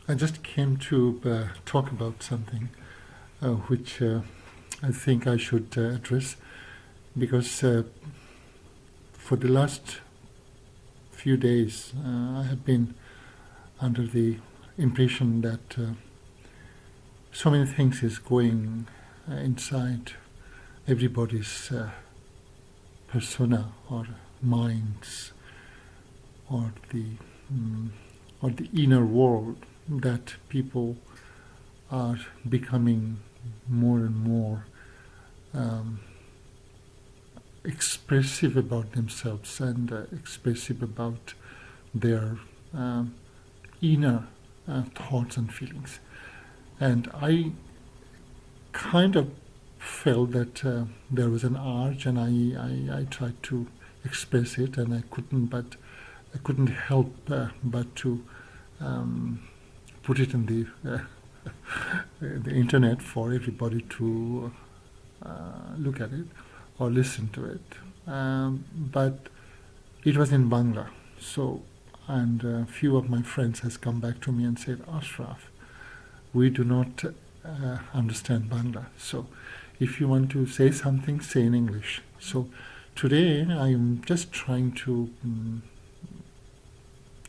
I just came to talk about something which I think I should address because for the last few days I have been under the impression that so many things is going inside everybody's persona or minds or the inner world, that people are becoming more and more expressive about themselves and expressive about their inner thoughts and feelings. And I kind of felt that there was an urge, and I tried to express it, and I couldn't help but to put it in the internet for everybody to look at it or listen to it. But it was in Bangla, so, and a few of my friends has come back to me and said, Ashraf, we do not understand Bangla. So if you want to say something, say in English. So today I'm just trying to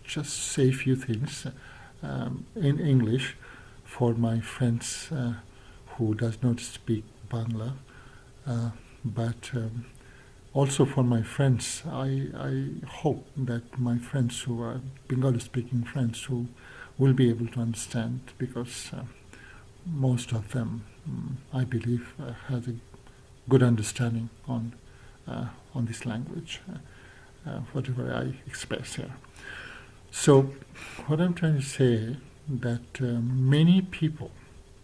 just say a few things in English for my friends who does not speak Bangla, but also for my friends. I hope that my friends who are Bengali-speaking friends who will be able to understand, because most of them, I believe, has a good understanding on this language, whatever I express here. So what I'm trying to say, that many people,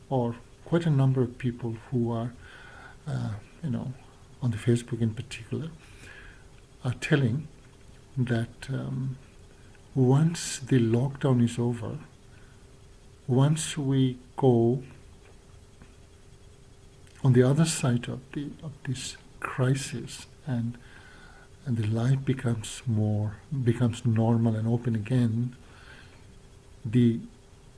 or quite a number of people who are, on the Facebook in particular, are telling that once the lockdown is over, once we go on the other side of this crisis, and the life becomes normal and open again, the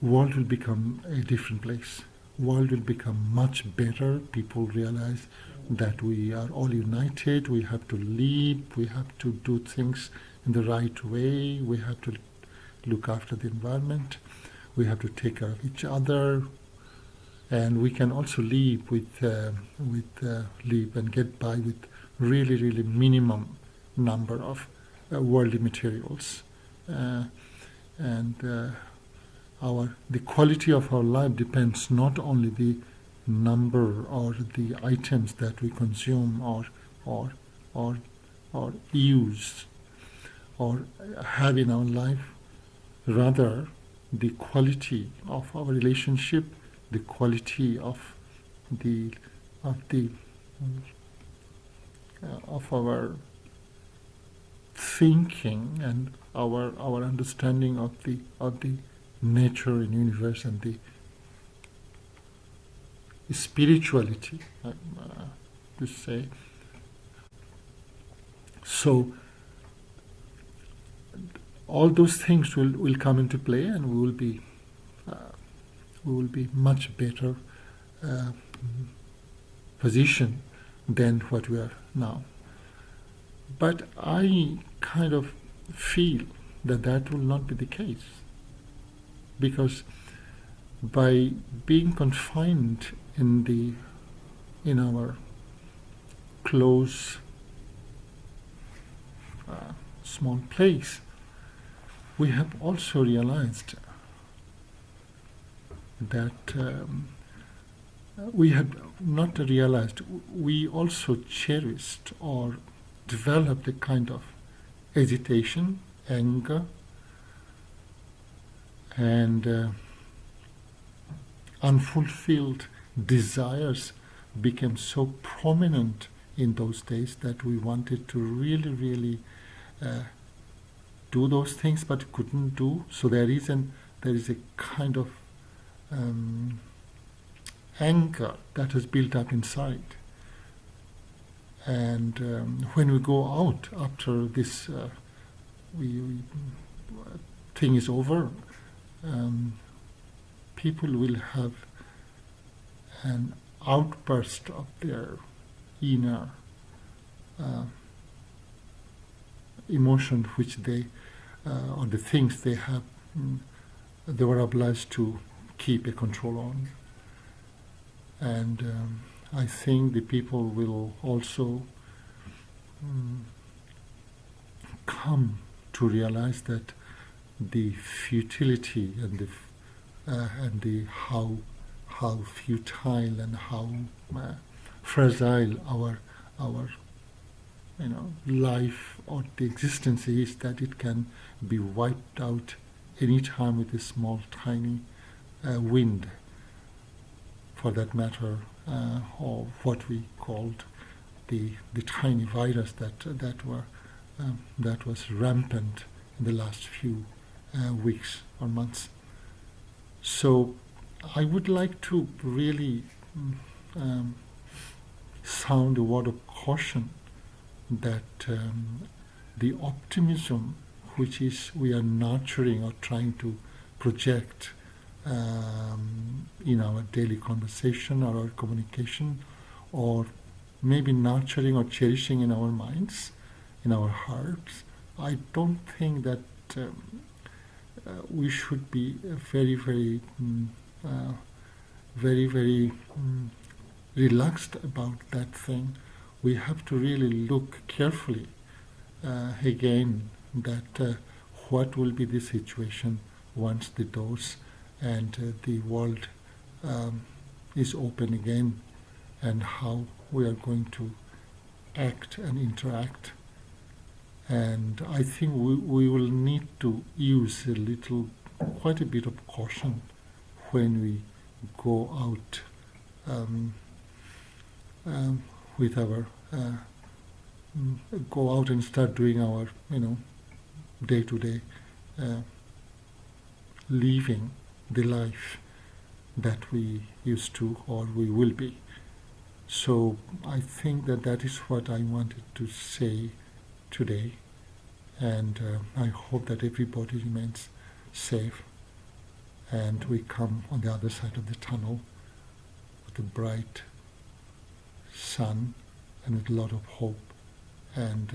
world will become a different place. World will become much better. People realize that we are all united. We have to live. We have to do things in the right way. We have to look after the environment. We have to take care of each other, and we can also live live and get by with really, really minimum number of worldly materials, and the quality of our life depends not only the number or the items that we consume or use or have in our life, rather the quality of our relationship, the quality of our thinking and our understanding of the nature and universe and the spirituality, to say. So all those things will come into play, and we will be much better position than what we are now. But I kind of feel that will not be the case, because by being confined in our close small place, we have also realized that we have not realized, we also cherished or developed a kind of agitation, anger, and unfulfilled desires became so prominent in those days that we wanted to really, really do those things but couldn't do. So there is a kind of anger that has built up inside. And when we go out after this thing is over, people will have an outburst of their inner emotion, which they, or the things they have, they were obliged to keep a control on. And I think the people will also come to realize that the futility and the how futile and how fragile our life or the existence is, that it can be wiped out any time with a small tiny wind, for that matter, or what we called the tiny virus that was rampant in the last few weeks or months. So I would like to really sound a word of caution that the optimism which is we are nurturing or trying to project in our daily conversation or our communication, or maybe nurturing or cherishing in our minds, in our hearts, I don't think that we should be very, very relaxed about that thing. We have to really look carefully again that what will be the situation once the doors and the world is open again, and how we are going to act and interact. And I think we will need to use quite a bit of caution when we go out with our go out and start doing our day-to-day living the life that we used to or we will be. So I think that is what I wanted to say today, and I hope that everybody remains safe and we come on the other side of the tunnel with a bright sun and with a lot of hope and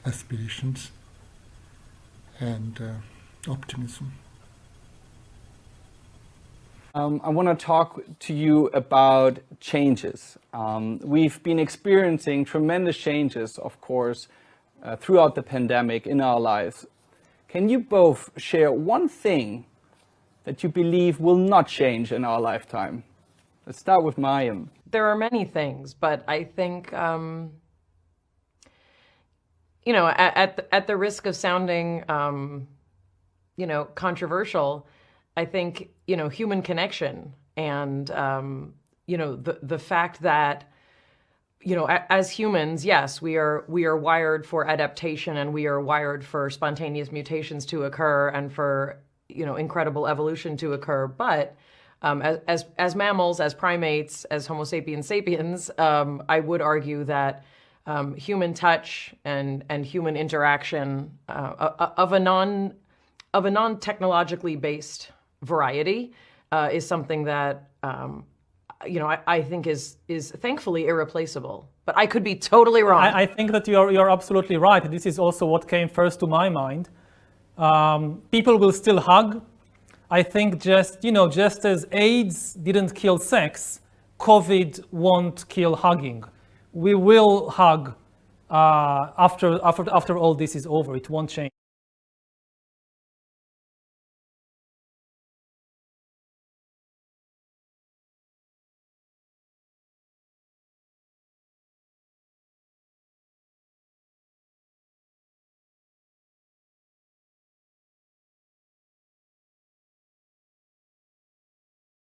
aspirations and optimism. I want to talk to you about changes. We've been experiencing tremendous changes, of course, throughout the pandemic in our lives. Can you both share one thing that you believe will not change in our lifetime? Let's start with Mayim. There are many things, but I think, at the risk of sounding, controversial, I think, human connection and, the fact that, as humans, yes, we are wired for adaptation, and we are wired for spontaneous mutations to occur and for, incredible evolution to occur. But as mammals, as primates, as Homo sapiens sapiens, I would argue that human touch and human interaction of a non-technologically based variety is something that I think is thankfully irreplaceable. But I could be totally wrong. I think that you're absolutely right. This is also what came first to my mind. People will still hug. I think just as AIDS didn't kill sex, COVID won't kill hugging. We will hug after all this is over. It won't change.